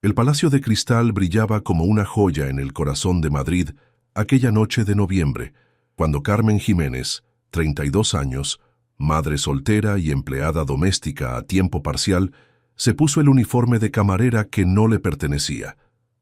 El Palacio de Cristal brillaba como una joya en el corazón de Madrid aquella noche de noviembre, cuando Carmen Jiménez, 32 años, madre soltera y empleada doméstica a tiempo parcial, se puso el uniforme de camarera que no le pertenecía.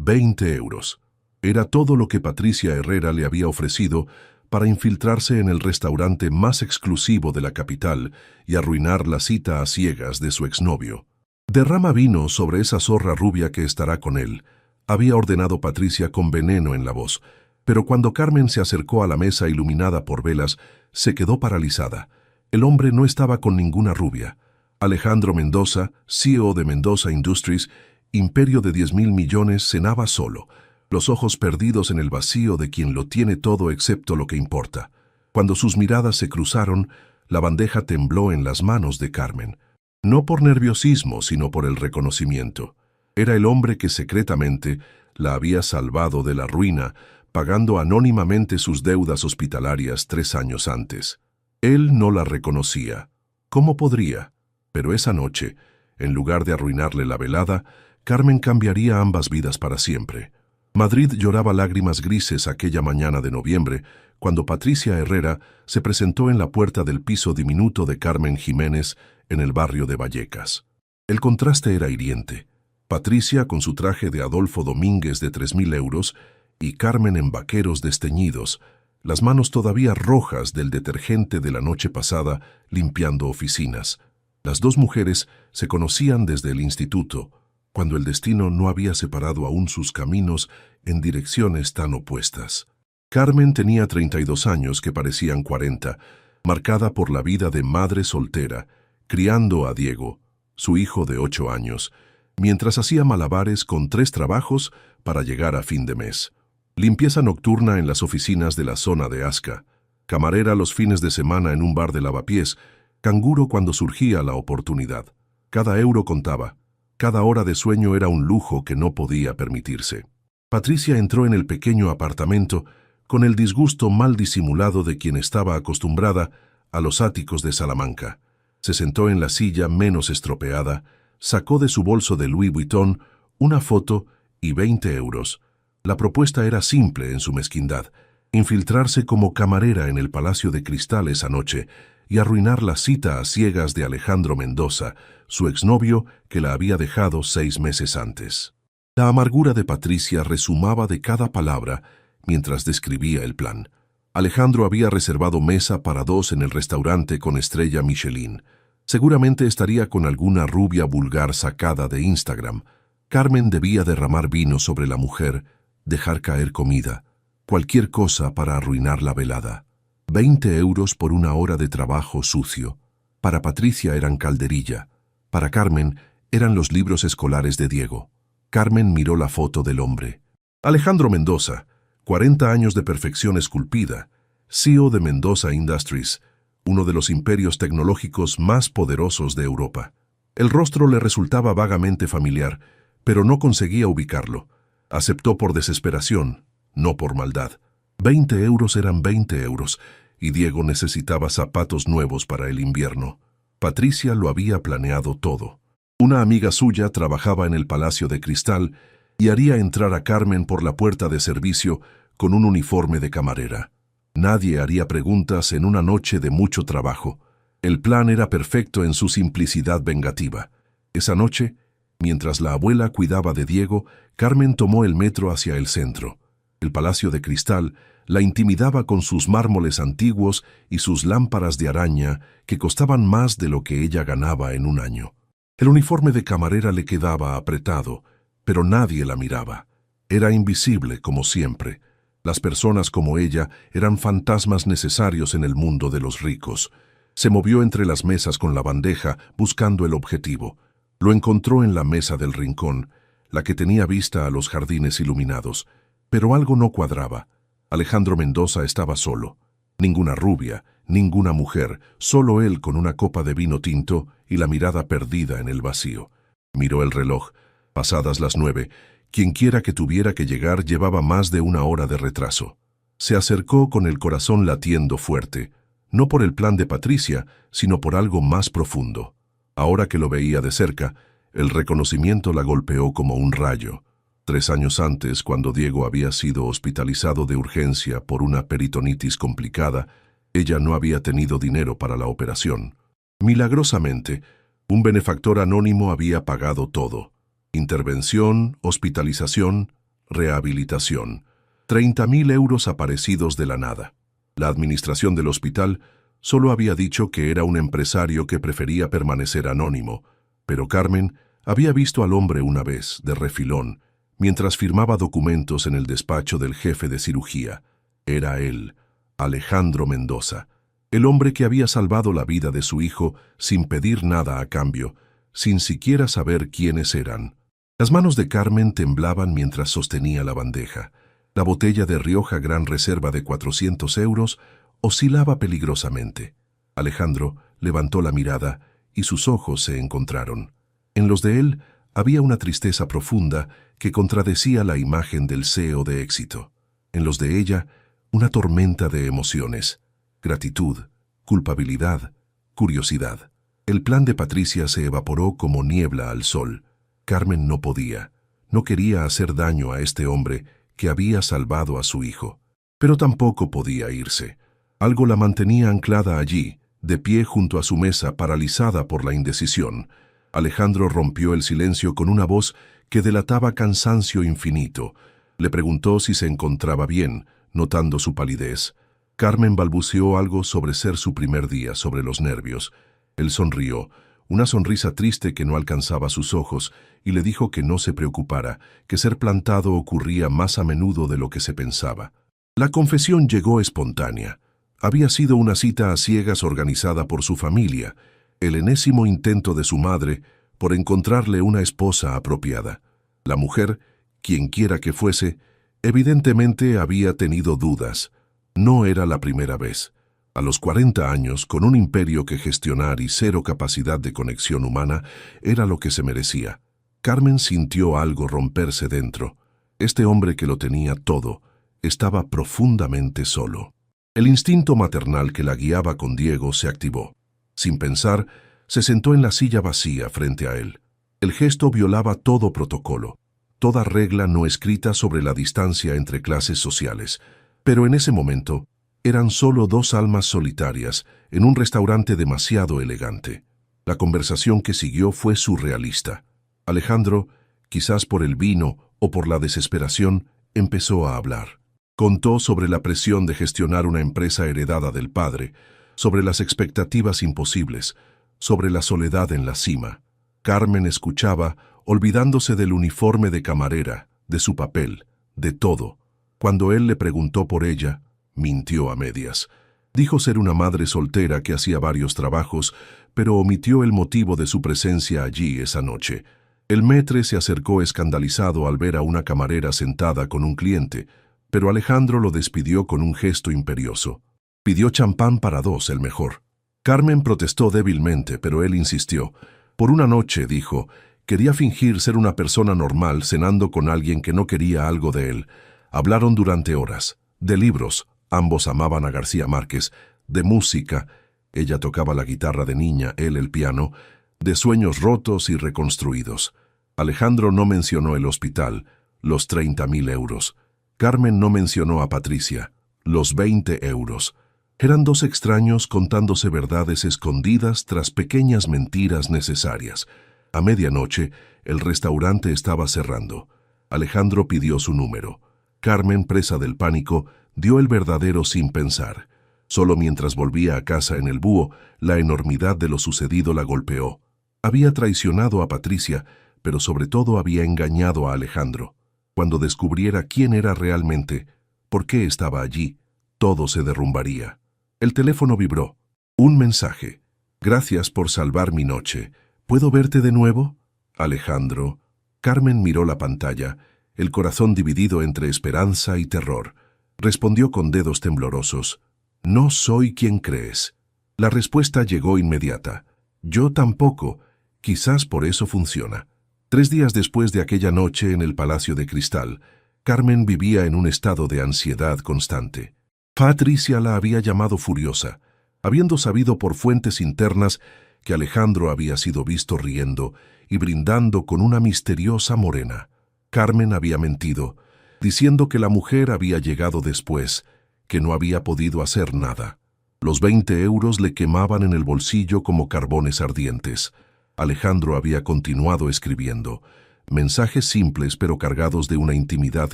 20 euros. Era todo lo que Patricia Herrera le había ofrecido para infiltrarse en el restaurante más exclusivo de la capital y arruinar la cita a ciegas de su exnovio. Derrama vino sobre esa zorra rubia que estará con él, había ordenado Patricia con veneno en la voz, pero cuando Carmen se acercó a la mesa iluminada por velas, se quedó paralizada. El hombre no estaba con ninguna rubia. Alejandro Mendoza, CEO de Mendoza Industries, imperio de 10.000 millones, cenaba solo, los ojos perdidos en el vacío de quien lo tiene todo excepto lo que importa. Cuando sus miradas se cruzaron, la bandeja tembló en las manos de Carmen. No por nerviosismo, sino por el reconocimiento. Era el hombre que secretamente la había salvado de la ruina, pagando anónimamente sus deudas hospitalarias 3 años antes. Él no la reconocía. ¿Cómo podría? Pero esa noche, en lugar de arruinarle la velada, Carmen cambiaría ambas vidas para siempre. Madrid lloraba lágrimas grises aquella mañana de noviembre, cuando Patricia Herrera se presentó en la puerta del piso diminuto de Carmen Jiménez en el barrio de Vallecas. El contraste era hiriente. Patricia con su traje de Adolfo Domínguez de 3.000 euros y Carmen en vaqueros desteñidos, las manos todavía rojas del detergente de la noche pasada limpiando oficinas. Las dos mujeres se conocían desde el instituto, cuando el destino no había separado aún sus caminos en direcciones tan opuestas. Carmen tenía 32 años que parecían 40, marcada por la vida de madre soltera, criando a Diego, su hijo de 8 años, mientras hacía malabares con 3 trabajos para llegar a fin de mes. Limpieza nocturna en las oficinas de la zona de Asca, camarera los fines de semana en un bar de lavapiés, canguro cuando surgía la oportunidad. Cada euro contaba, cada hora de sueño era un lujo que no podía permitirse. Patricia entró en el pequeño apartamento con el disgusto mal disimulado de quien estaba acostumbrada a los áticos de Salamanca. Se sentó en la silla menos estropeada, sacó de su bolso de Louis Vuitton una foto y 20 euros. La propuesta era simple en su mezquindad: infiltrarse como camarera en el Palacio de Cristal esa noche y arruinar la cita a ciegas de Alejandro Mendoza, su exnovio que la había dejado 6 meses antes. La amargura de Patricia resumaba de cada palabra mientras describía el plan. Alejandro había reservado mesa para 2 en el restaurante con estrella Michelin. Seguramente estaría con alguna rubia vulgar sacada de Instagram. Carmen debía derramar vino sobre la mujer, dejar caer comida, cualquier cosa para arruinar la velada. 20 euros por una hora de trabajo sucio. Para Patricia eran calderilla. Para Carmen eran los libros escolares de Diego. Carmen miró la foto del hombre. Alejandro Mendoza, 40 años de perfección esculpida, CEO de Mendoza Industries, uno de los imperios tecnológicos más poderosos de Europa. El rostro le resultaba vagamente familiar, pero no conseguía ubicarlo. Aceptó por desesperación, no por maldad. 20 euros eran 20 euros, y Diego necesitaba zapatos nuevos para el invierno. Patricia lo había planeado todo. Una amiga suya trabajaba en el Palacio de Cristal y haría entrar a Carmen por la puerta de servicio con un uniforme de camarera. Nadie haría preguntas en una noche de mucho trabajo. El plan era perfecto en su simplicidad vengativa. Esa noche, mientras la abuela cuidaba de Diego, Carmen tomó el metro hacia el centro. El Palacio de Cristal la intimidaba con sus mármoles antiguos y sus lámparas de araña que costaban más de lo que ella ganaba en un año. El uniforme de camarera le quedaba apretado, pero nadie la miraba. Era invisible, como siempre. Las personas como ella eran fantasmas necesarios en el mundo de los ricos. Se movió entre las mesas con la bandeja, buscando el objetivo. Lo encontró en la mesa del rincón, la que tenía vista a los jardines iluminados. Pero algo no cuadraba. Alejandro Mendoza estaba solo. Ninguna rubia, ninguna mujer, solo él con una copa de vino tinto y la mirada perdida en el vacío. Miró el reloj. Pasadas las 9, quienquiera que tuviera que llegar llevaba más de 1 hora de retraso. Se acercó con el corazón latiendo fuerte, no por el plan de Patricia, sino por algo más profundo. Ahora que lo veía de cerca, El reconocimiento la golpeó como un rayo. 3 años antes, cuando Diego había sido hospitalizado de urgencia por una peritonitis complicada, ella no había tenido dinero para la operación. Milagrosamente, un benefactor anónimo había pagado todo. Intervención, hospitalización, rehabilitación. 30.000 euros aparecidos de la nada. La administración del hospital solo había dicho que era un empresario que prefería permanecer anónimo, pero Carmen había visto al hombre una vez, de refilón, mientras firmaba documentos en el despacho del jefe de cirugía. Era él, Alejandro Mendoza, el hombre que había salvado la vida de su hijo sin pedir nada a cambio, sin siquiera saber quiénes eran. Las manos de Carmen temblaban mientras sostenía la bandeja. La botella de Rioja Gran Reserva de 400 euros oscilaba peligrosamente. Alejandro levantó la mirada y sus ojos se encontraron. En los de él había una tristeza profunda que contradecía la imagen del CEO de éxito. En los de ella, una tormenta de emociones: gratitud, culpabilidad, curiosidad. El plan de Patricia se evaporó como niebla al sol. Carmen no podía, no quería hacer daño a este hombre que había salvado a su hijo. Pero tampoco podía irse. Algo la mantenía anclada allí, de pie junto a su mesa, paralizada por la indecisión. Alejandro rompió el silencio con una voz que delataba cansancio infinito. Le preguntó si se encontraba bien, notando su palidez. Carmen balbuceó algo sobre ser su primer día, sobre los nervios. Él sonrió, una sonrisa triste que no alcanzaba sus ojos, y le dijo que no se preocupara, que ser plantado ocurría más a menudo de lo que se pensaba. La confesión llegó espontánea. Había sido una cita a ciegas organizada por su familia, el enésimo intento de su madre por encontrarle una esposa apropiada. La mujer, quienquiera que fuese, evidentemente había tenido dudas. No era la primera vez. A los 40 años, con un imperio que gestionar y cero capacidad de conexión humana, era lo que se merecía. Carmen sintió algo romperse dentro. Este hombre que lo tenía todo estaba profundamente solo. El instinto maternal que la guiaba con Diego se activó. Sin pensar, se sentó en la silla vacía frente a él. El gesto violaba todo protocolo, toda regla no escrita sobre la distancia entre clases sociales. Pero en ese momento, eran solo dos almas solitarias en un restaurante demasiado elegante. La conversación que siguió fue surrealista. Alejandro, quizás por el vino o por la desesperación, empezó a hablar. Contó sobre la presión de gestionar una empresa heredada del padre, sobre las expectativas imposibles, sobre la soledad en la cima. Carmen escuchaba, olvidándose del uniforme de camarera, de su papel, de todo. Cuando él le preguntó por ella, mintió a medias. Dijo ser una madre soltera que hacía varios trabajos, pero omitió el motivo de su presencia allí esa noche. El maître se acercó escandalizado al ver a una camarera sentada con un cliente, pero Alejandro lo despidió con un gesto imperioso. Pidió champán para dos, el mejor. Carmen protestó débilmente, pero él insistió. Por una noche, dijo, quería fingir ser una persona normal cenando con alguien que no quería algo de él. Hablaron durante horas. De libros, ambos amaban a García Márquez. De música, ella tocaba la guitarra de niña, él el piano. De sueños rotos y reconstruidos. Alejandro no mencionó el hospital, los 30.000 euros. Carmen no mencionó a Patricia, los 20 euros. Eran dos extraños contándose verdades escondidas tras pequeñas mentiras necesarias. A medianoche, el restaurante estaba cerrando. Alejandro pidió su número. Carmen, presa del pánico, dio el verdadero sin pensar. Solo mientras volvía a casa en el búho, la enormidad de lo sucedido la golpeó. Había traicionado a Patricia, pero sobre todo había engañado a Alejandro. Cuando descubriera quién era realmente, por qué estaba allí, todo se derrumbaría. El teléfono vibró. Un mensaje. Gracias por salvar mi noche. ¿Puedo verte de nuevo? Alejandro. Carmen miró la pantalla, el corazón dividido entre esperanza y terror. Respondió con dedos temblorosos. No soy quien crees. La respuesta llegó inmediata. Yo tampoco. Quizás por eso funciona. 3 días después de aquella noche en el Palacio de Cristal, Carmen vivía en un estado de ansiedad constante. Patricia la había llamado furiosa, habiendo sabido por fuentes internas que Alejandro había sido visto riendo y brindando con una misteriosa morena. Carmen había mentido, diciendo que la mujer había llegado después, que no había podido hacer nada. Los 20 euros le quemaban en el bolsillo como carbones ardientes. Alejandro había continuado escribiendo, mensajes simples pero cargados de una intimidad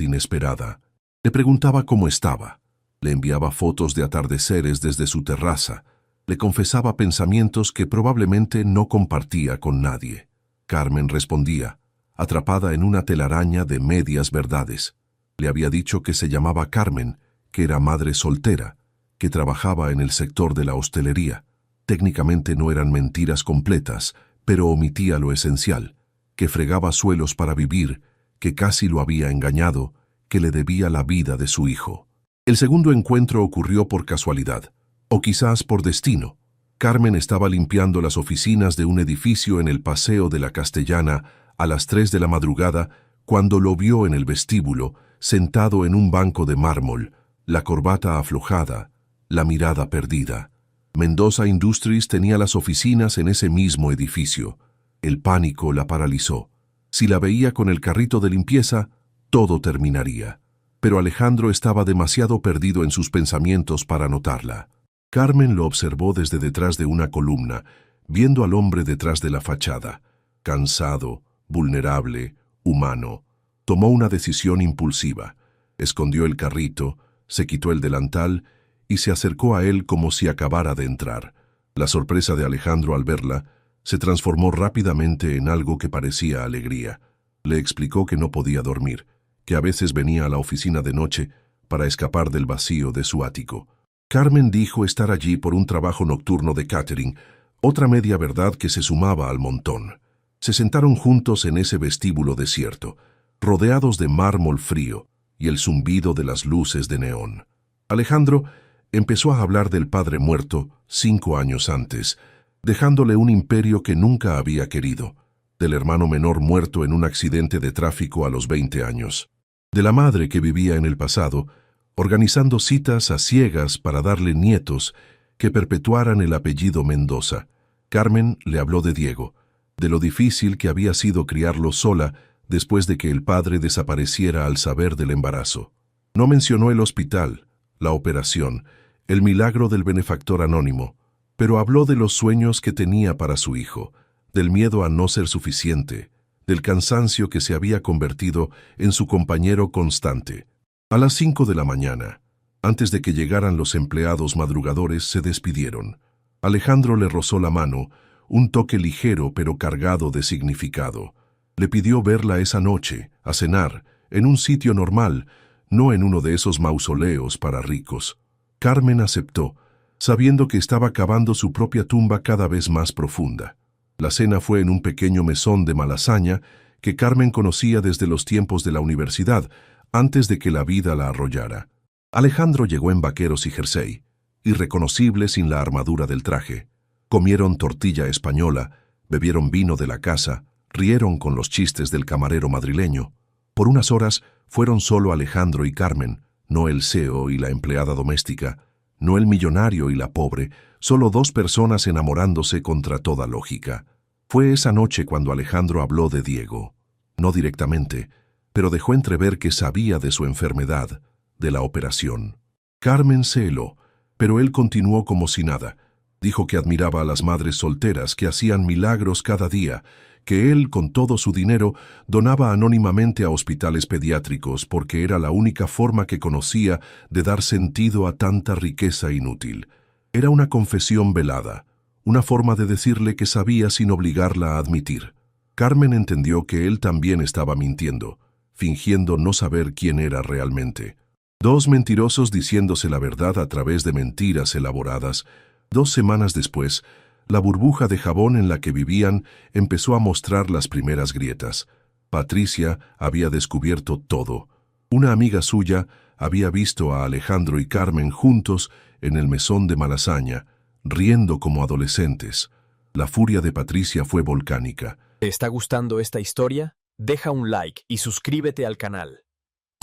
inesperada. Le preguntaba cómo estaba, le enviaba fotos de atardeceres desde su terraza, le confesaba pensamientos que probablemente no compartía con nadie. Carmen respondía, atrapada en una telaraña de medias verdades. Le había dicho que se llamaba Carmen, que era madre soltera, que trabajaba en el sector de la hostelería. Técnicamente no eran mentiras completas, pero omitía lo esencial, que fregaba suelos para vivir, que casi lo había engañado, que le debía la vida de su hijo. El segundo encuentro ocurrió por casualidad, o quizás por destino. Carmen estaba limpiando las oficinas de un edificio en el Paseo de la Castellana a las 3 de la madrugada cuando lo vio en el vestíbulo, sentado en un banco de mármol, la corbata aflojada, la mirada perdida. Mendoza Industries tenía las oficinas en ese mismo edificio. El pánico la paralizó. Si la veía con el carrito de limpieza, todo terminaría. Pero Alejandro estaba demasiado perdido en sus pensamientos para notarla. Carmen lo observó desde detrás de una columna, viendo al hombre detrás de la fachada. Cansado, vulnerable, humano. Tomó una decisión impulsiva. Escondió el carrito, se quitó el delantal y se acercó a él como si acabara de entrar. La sorpresa de Alejandro al verla se transformó rápidamente en algo que parecía alegría. Le explicó que no podía dormir, que a veces venía a la oficina de noche para escapar del vacío de su ático. Carmen dijo estar allí por un trabajo nocturno de catering, otra media verdad que se sumaba al montón. Se sentaron juntos en ese vestíbulo desierto, rodeados de mármol frío y el zumbido de las luces de neón. Alejandro empezó a hablar del padre muerto 5 años antes, dejándole un imperio que nunca había querido, del hermano menor muerto en un accidente de tráfico a los 20 años, de la madre que vivía en el pasado, organizando citas a ciegas para darle nietos que perpetuaran el apellido Mendoza. Carmen le habló de Diego, de lo difícil que había sido criarlo sola después de que el padre desapareciera al saber del embarazo. No mencionó el hospital, la operación, el milagro del benefactor anónimo, pero habló de los sueños que tenía para su hijo, del miedo a no ser suficiente, del cansancio que se había convertido en su compañero constante. A las 5 de la mañana, antes de que llegaran los empleados madrugadores, se despidieron. Alejandro le rozó la mano, un toque ligero pero cargado de significado. Le pidió verla esa noche, a cenar, en un sitio normal, no en uno de esos mausoleos para ricos. Carmen aceptó, sabiendo que estaba cavando su propia tumba cada vez más profunda. La cena fue en un pequeño mesón de Malasaña que Carmen conocía desde los tiempos de la universidad, antes de que la vida la arrollara. Alejandro llegó en vaqueros y jersey, irreconocible sin la armadura del traje. Comieron tortilla española, bebieron vino de la casa, rieron con los chistes del camarero madrileño. Por unas horas fueron solo Alejandro y Carmen, no el CEO y la empleada doméstica, no el millonario y la pobre, solo 2 personas enamorándose contra toda lógica. Fue esa noche cuando Alejandro habló de Diego. No directamente, pero dejó entrever que sabía de su enfermedad, de la operación. Carmen se heló, pero él continuó como si nada. Dijo que admiraba a las madres solteras que hacían milagros cada día, que él, con todo su dinero, donaba anónimamente a hospitales pediátricos porque era la única forma que conocía de dar sentido a tanta riqueza inútil. Era una confesión velada, una forma de decirle que sabía sin obligarla a admitir. Carmen entendió que él también estaba mintiendo, fingiendo no saber quién era realmente. 2 mentirosos diciéndose la verdad a través de mentiras elaboradas. 2 semanas después, la burbuja de jabón en la que vivían empezó a mostrar las primeras grietas. Patricia había descubierto todo. Una amiga suya había visto a Alejandro y Carmen juntos en el mesón de Malasaña, riendo como adolescentes. La furia de Patricia fue volcánica. ¿Te está gustando esta historia? Deja un like y suscríbete al canal.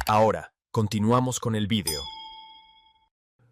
Ahora, continuamos con el vídeo.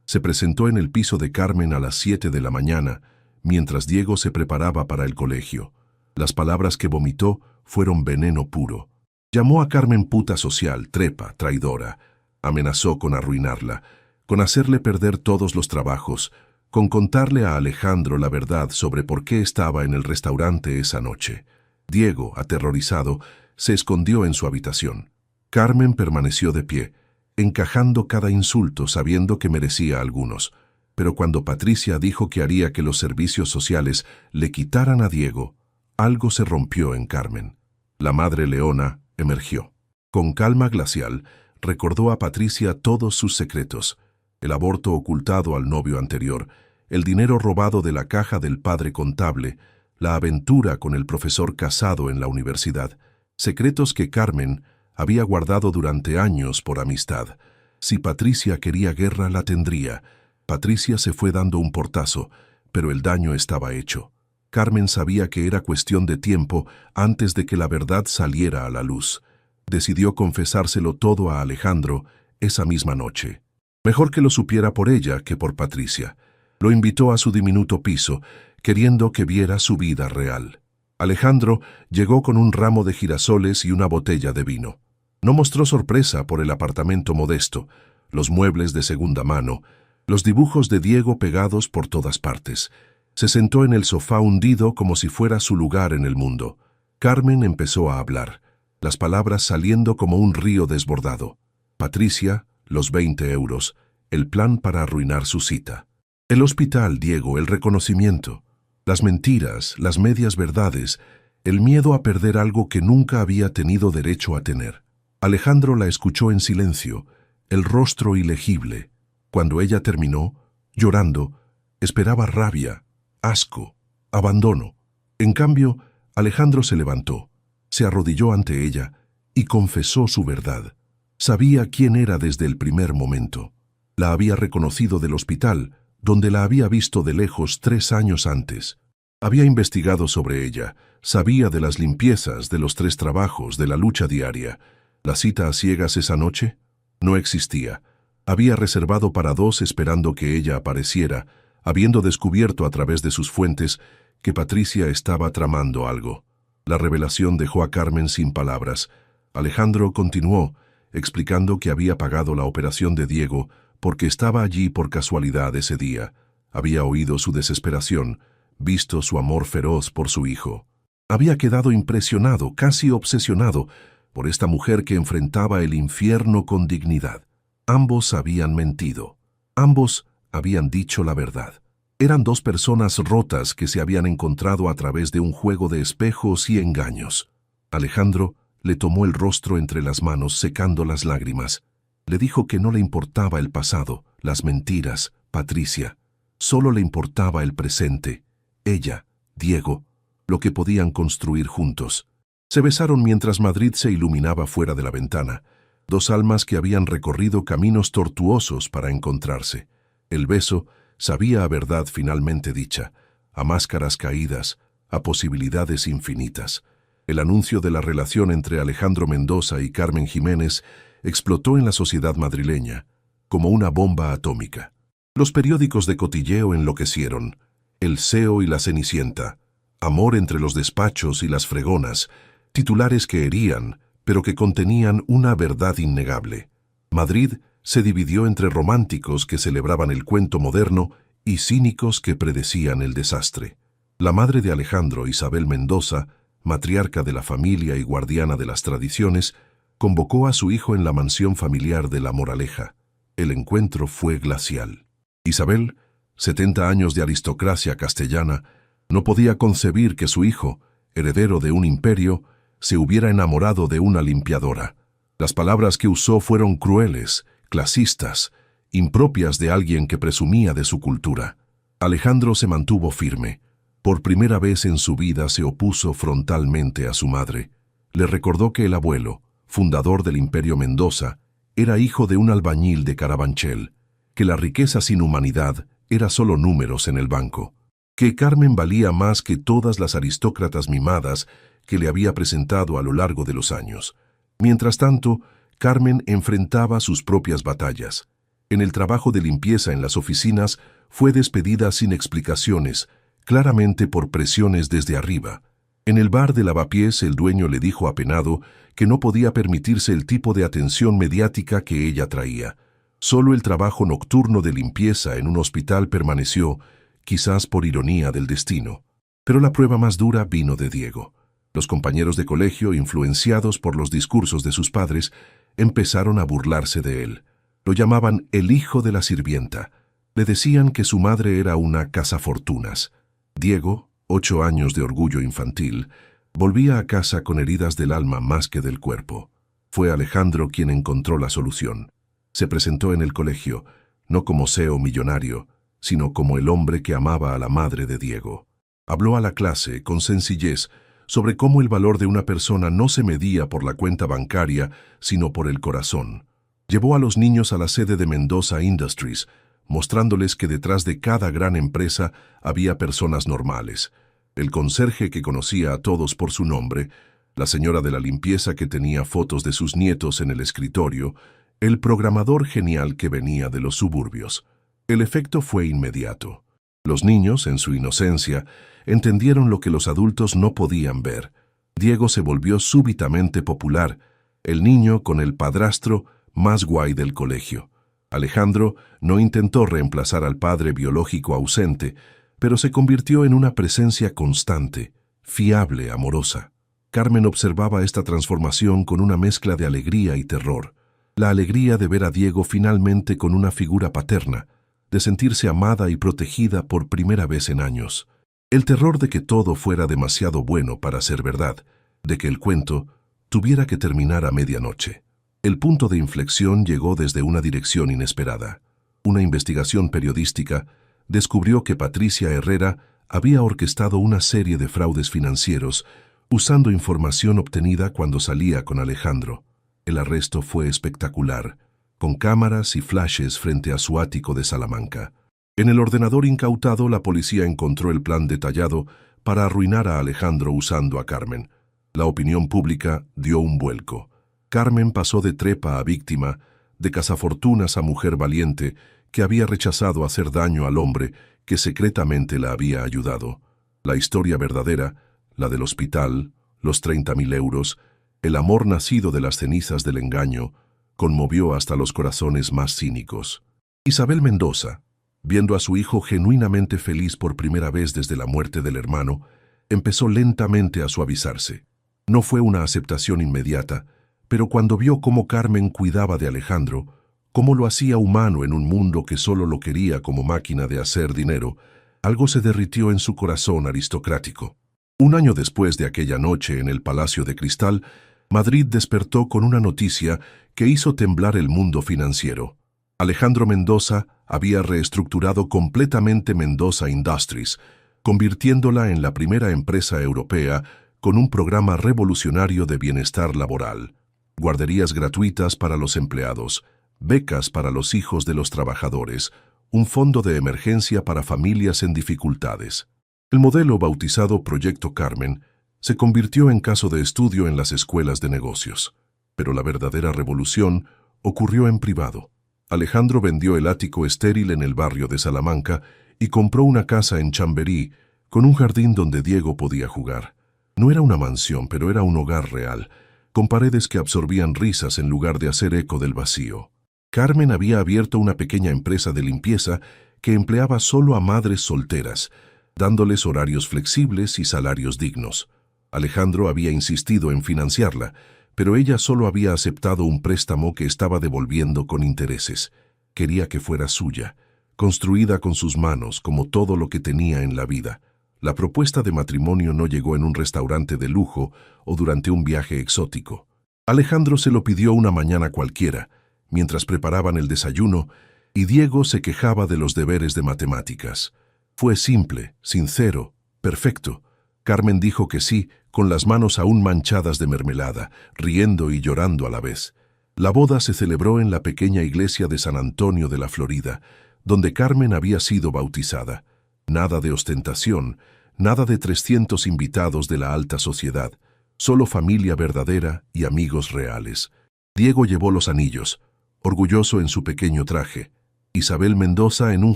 Se presentó en el piso de Carmen a las 7 de la mañana, mientras Diego se preparaba para el colegio. Las palabras que vomitó fueron veneno puro. Llamó a Carmen puta social, trepa, traidora. Amenazó con arruinarla, con hacerle perder todos los trabajos, con contarle a Alejandro la verdad sobre por qué estaba en el restaurante esa noche. Diego, aterrorizado, se escondió en su habitación. Carmen permaneció de pie, encajando cada insulto sabiendo que merecía algunos. Pero cuando Patricia dijo que haría que los servicios sociales le quitaran a Diego, algo se rompió en Carmen. La madre leona emergió. Con calma glacial, recordó a Patricia todos sus secretos: el aborto ocultado al novio anterior, el dinero robado de la caja del padre contable, la aventura con el profesor casado en la universidad, secretos que Carmen había guardado durante años por amistad. Si Patricia quería guerra, la tendría. Patricia se fue dando un portazo, pero el daño estaba hecho. Carmen sabía que era cuestión de tiempo antes de que la verdad saliera a la luz. Decidió confesárselo todo a Alejandro esa misma noche. Mejor que lo supiera por ella que por Patricia. Lo invitó a su diminuto piso, queriendo que viera su vida real. Alejandro llegó con un ramo de girasoles y una botella de vino. No mostró sorpresa por el apartamento modesto, los muebles de segunda mano, los dibujos de Diego pegados por todas partes. Se sentó en el sofá hundido como si fuera su lugar en el mundo. Carmen empezó a hablar, las palabras saliendo como un río desbordado. Patricia, los 20 euros, el plan para arruinar su cita. El hospital, Diego, el reconocimiento, las mentiras, las medias verdades, el miedo a perder algo que nunca había tenido derecho a tener. Alejandro la escuchó en silencio, el rostro ilegible. Cuando ella terminó, llorando, esperaba rabia, asco, abandono. En cambio, Alejandro se levantó, se arrodilló ante ella y confesó su verdad. Sabía quién era desde el primer momento. La había reconocido del hospital, donde la había visto de lejos 3 años antes. Había investigado sobre ella, sabía de las limpiezas, de los 3 trabajos, de la lucha diaria. ¿La cita a ciegas esa noche? No existía. Había reservado para 2 esperando que ella apareciera, habiendo descubierto a través de sus fuentes que Patricia estaba tramando algo. La revelación dejó a Carmen sin palabras. Alejandro continuó, explicando que había pagado la operación de Diego porque estaba allí por casualidad ese día. Había oído su desesperación, visto su amor feroz por su hijo. Había quedado impresionado, casi obsesionado, por esta mujer que enfrentaba el infierno con dignidad. Ambos habían mentido. Ambos habían dicho la verdad. Eran 2 personas rotas que se habían encontrado a través de un juego de espejos y engaños. Alejandro le tomó el rostro entre las manos, secando las lágrimas. Le dijo que no le importaba el pasado, las mentiras, Patricia. Solo le importaba el presente, ella, Diego, lo que podían construir juntos. Se besaron mientras Madrid se iluminaba fuera de la ventana. 2 almas que habían recorrido caminos tortuosos para encontrarse. El beso sabía a verdad finalmente dicha, a máscaras caídas, a posibilidades infinitas. El anuncio de la relación entre Alejandro Mendoza y Carmen Jiménez explotó en la sociedad madrileña, como una bomba atómica. Los periódicos de cotilleo enloquecieron. El CEO y la Cenicienta, amor entre los despachos y las fregonas, titulares que herían, pero que contenían una verdad innegable. Madrid se dividió entre románticos que celebraban el cuento moderno y cínicos que predecían el desastre. La madre de Alejandro, Isabel Mendoza, matriarca de la familia y guardiana de las tradiciones, convocó a su hijo en la mansión familiar de La Moraleja. El encuentro fue glacial. Isabel, 70 años de aristocracia castellana, no podía concebir que su hijo, heredero de un imperio, se hubiera enamorado de una limpiadora. Las palabras que usó fueron crueles, clasistas, impropias de alguien que presumía de su cultura. Alejandro se mantuvo firme. Por primera vez en su vida se opuso frontalmente a su madre. Le recordó que el abuelo, fundador del Imperio Mendoza, era hijo de un albañil de Carabanchel, que la riqueza sin humanidad era solo números en el banco, que Carmen valía más que todas las aristócratas mimadas que le había presentado a lo largo de los años. Mientras tanto, Carmen enfrentaba sus propias batallas. En el trabajo de limpieza en las oficinas fue despedida sin explicaciones, claramente por presiones desde arriba. En el bar de Lavapiés el dueño le dijo apenado que no podía permitirse el tipo de atención mediática que ella traía. Solo el trabajo nocturno de limpieza en un hospital permaneció, quizás por ironía del destino. Pero la prueba más dura vino de Diego. Los compañeros de colegio, influenciados por los discursos de sus padres, empezaron a burlarse de él. Lo llamaban el hijo de la sirvienta. Le decían que su madre era una cazafortunas. Diego, 8 años de orgullo infantil, volvía a casa con heridas del alma más que del cuerpo. Fue Alejandro quien encontró la solución. Se presentó en el colegio, no como CEO millonario, sino como el hombre que amaba a la madre de Diego. Habló a la clase, con sencillez, sobre cómo el valor de una persona no se medía por la cuenta bancaria, sino por el corazón. Llevó a los niños a la sede de Mendoza Industries, mostrándoles que detrás de cada gran empresa había personas normales. El conserje que conocía a todos por su nombre, la señora de la limpieza que tenía fotos de sus nietos en el escritorio, el programador genial que venía de los suburbios. El efecto fue inmediato. Los niños, en su inocencia, entendieron lo que los adultos no podían ver. Diego se volvió súbitamente popular, el niño con el padrastro más guay del colegio. Alejandro no intentó reemplazar al padre biológico ausente, pero se convirtió en una presencia constante, fiable, amorosa. Carmen observaba esta transformación con una mezcla de alegría y terror. La alegría de ver a Diego finalmente con una figura paterna, de sentirse amada y protegida por primera vez en años. El terror de que todo fuera demasiado bueno para ser verdad, de que el cuento tuviera que terminar a medianoche. El punto de inflexión llegó desde una dirección inesperada. Una investigación periodística descubrió que Patricia Herrera había orquestado una serie de fraudes financieros usando información obtenida cuando salía con Alejandro. El arresto fue espectacular, con cámaras y flashes frente a su ático de Salamanca. En el ordenador incautado, la policía encontró el plan detallado para arruinar a Alejandro usando a Carmen. La opinión pública dio un vuelco. Carmen pasó de trepa a víctima, de cazafortunas a mujer valiente que había rechazado hacer daño al hombre que secretamente la había ayudado. La historia verdadera, la del hospital, los 30.000 euros, el amor nacido de las cenizas del engaño, conmovió hasta los corazones más cínicos. Isabel Mendoza, viendo a su hijo genuinamente feliz por primera vez desde la muerte del hermano, empezó lentamente a suavizarse. No fue una aceptación inmediata, pero cuando vio cómo Carmen cuidaba de Alejandro, cómo lo hacía humano en un mundo que solo lo quería como máquina de hacer dinero, algo se derritió en su corazón aristocrático. Un año después de aquella noche en el Palacio de Cristal, Madrid despertó con una noticia que hizo temblar el mundo financiero. Alejandro Mendoza había reestructurado completamente Mendoza Industries, convirtiéndola en la primera empresa europea con un programa revolucionario de bienestar laboral. Guarderías gratuitas para los empleados, becas para los hijos de los trabajadores, un fondo de emergencia para familias en dificultades. El modelo, bautizado Proyecto Carmen, se convirtió en caso de estudio en las escuelas de negocios. Pero la verdadera revolución ocurrió en privado. Alejandro vendió el ático estéril en el barrio de Salamanca y compró una casa en Chamberí con un jardín donde Diego podía jugar. No era una mansión, pero era un hogar real, con paredes que absorbían risas en lugar de hacer eco del vacío. Carmen había abierto una pequeña empresa de limpieza que empleaba solo a madres solteras, dándoles horarios flexibles y salarios dignos. Alejandro había insistido en financiarla, pero ella solo había aceptado un préstamo que estaba devolviendo con intereses. Quería que fuera suya, construida con sus manos como todo lo que tenía en la vida. La propuesta de matrimonio no llegó en un restaurante de lujo o durante un viaje exótico. Alejandro se lo pidió una mañana cualquiera, mientras preparaban el desayuno, y Diego se quejaba de los deberes de matemáticas. Fue simple, sincero, perfecto. Carmen dijo que sí, con las manos aún manchadas de mermelada, riendo y llorando a la vez. La boda se celebró en la pequeña iglesia de San Antonio de la Florida, donde Carmen había sido bautizada. Nada de ostentación, nada de 300 invitados de la alta sociedad, solo familia verdadera y amigos reales. Diego llevó los anillos, orgulloso en su pequeño traje. Isabel Mendoza, en un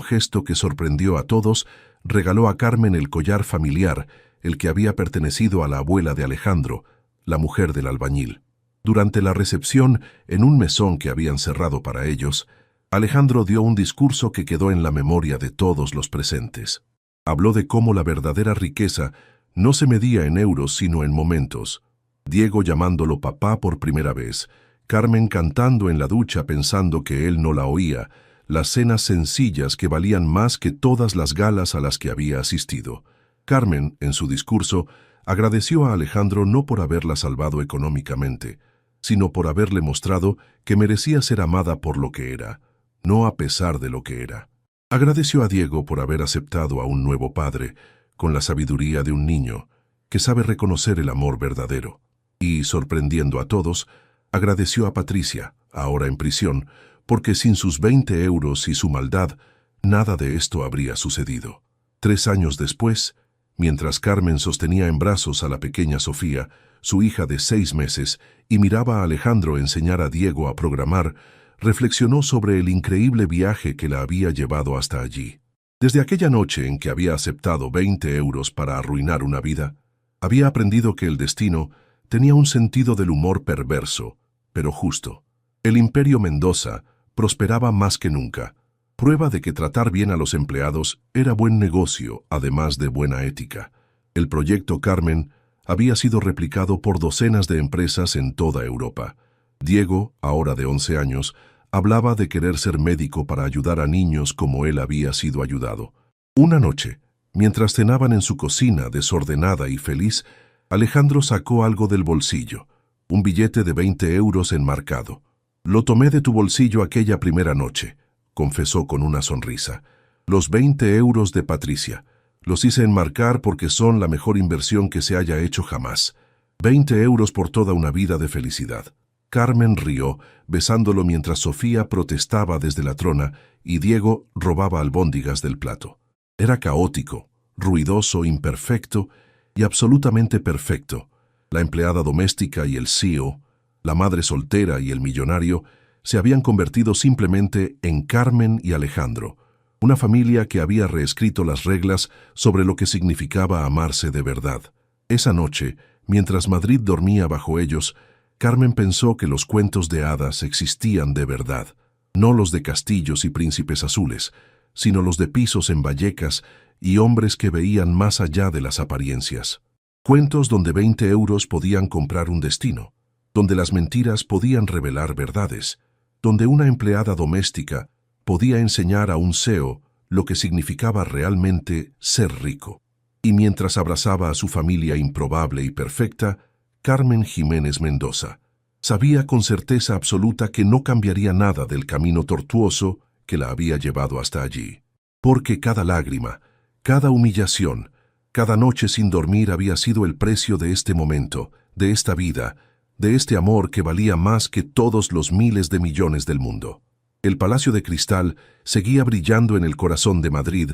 gesto que sorprendió a todos, regaló a Carmen el collar familiar, el que había pertenecido a la abuela de Alejandro, la mujer del albañil. Durante la recepción, en un mesón que habían cerrado para ellos, Alejandro dio un discurso que quedó en la memoria de todos los presentes. Habló de cómo la verdadera riqueza no se medía en euros sino en momentos. Diego llamándolo papá por primera vez, Carmen cantando en la ducha pensando que él no la oía, las cenas sencillas que valían más que todas las galas a las que había asistido. Carmen, en su discurso, agradeció a Alejandro no por haberla salvado económicamente, sino por haberle mostrado que merecía ser amada por lo que era, no a pesar de lo que era. Agradeció a Diego por haber aceptado a un nuevo padre, con la sabiduría de un niño, que sabe reconocer el amor verdadero. Y, sorprendiendo a todos, agradeció a Patricia, ahora en prisión, porque sin sus 20 euros y su maldad, nada de esto habría sucedido. 3 años después, mientras Carmen sostenía en brazos a la pequeña Sofía, su hija de 6 meses, y miraba a Alejandro enseñar a Diego a programar, reflexionó sobre el increíble viaje que la había llevado hasta allí. Desde aquella noche en que había aceptado 20 euros para arruinar una vida, había aprendido que el destino tenía un sentido del humor perverso, pero justo. El Imperio Mendoza prosperaba más que nunca, prueba de que tratar bien a los empleados era buen negocio, además de buena ética. El proyecto Carmen había sido replicado por docenas de empresas en toda Europa. Diego, ahora de 11 años, hablaba de querer ser médico para ayudar a niños como él había sido ayudado. Una noche, mientras cenaban en su cocina desordenada y feliz, Alejandro sacó algo del bolsillo, un billete de 20 euros enmarcado. «Lo tomé de tu bolsillo aquella primera noche», confesó con una sonrisa. «Los 20 euros de Patricia. Los hice enmarcar porque son la mejor inversión que se haya hecho jamás. 20 euros por toda una vida de felicidad». Carmen rió, besándolo mientras Sofía protestaba desde la trona y Diego robaba albóndigas del plato. Era caótico, ruidoso, imperfecto y absolutamente perfecto. La empleada doméstica y el CEO, la madre soltera y el millonario, se habían convertido simplemente en Carmen y Alejandro, una familia que había reescrito las reglas sobre lo que significaba amarse de verdad. Esa noche, mientras Madrid dormía bajo ellos, Carmen pensó que los cuentos de hadas existían de verdad, no los de castillos y príncipes azules, sino los de pisos en Vallecas y hombres que veían más allá de las apariencias. Cuentos donde 20 euros podían comprar un destino, donde las mentiras podían revelar verdades, donde una empleada doméstica podía enseñar a un CEO lo que significaba realmente ser rico. Y mientras abrazaba a su familia improbable y perfecta, Carmen Jiménez Mendoza sabía con certeza absoluta que no cambiaría nada del camino tortuoso que la había llevado hasta allí. Porque cada lágrima, cada humillación, cada noche sin dormir había sido el precio de este momento, de esta vida, de este amor que valía más que todos los miles de millones del mundo. El Palacio de Cristal seguía brillando en el corazón de Madrid,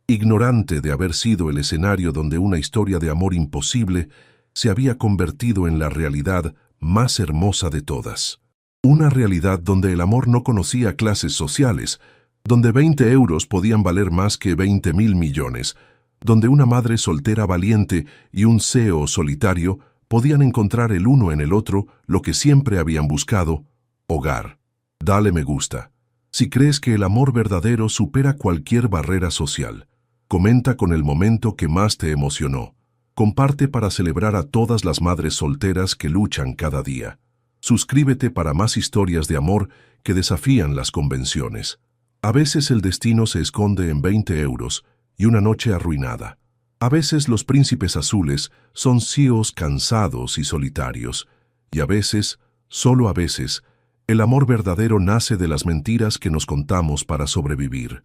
ignorante de haber sido el escenario donde una historia de amor imposible se había convertido en la realidad más hermosa de todas. Una realidad donde el amor no conocía clases sociales, donde 20 euros podían valer más que 20.000 millones, donde una madre soltera valiente y un CEO solitario podían encontrar el uno en el otro lo que siempre habían buscado: hogar. Dale me gusta. Si crees que el amor verdadero supera cualquier barrera social, comenta con el momento que más te emocionó. Comparte para celebrar a todas las madres solteras que luchan cada día. Suscríbete para más historias de amor que desafían las convenciones. A veces el destino se esconde en 20 euros y una noche arruinada. A veces los príncipes azules son CEOs cansados y solitarios. Y a veces, solo a veces, el amor verdadero nace de las mentiras que nos contamos para sobrevivir.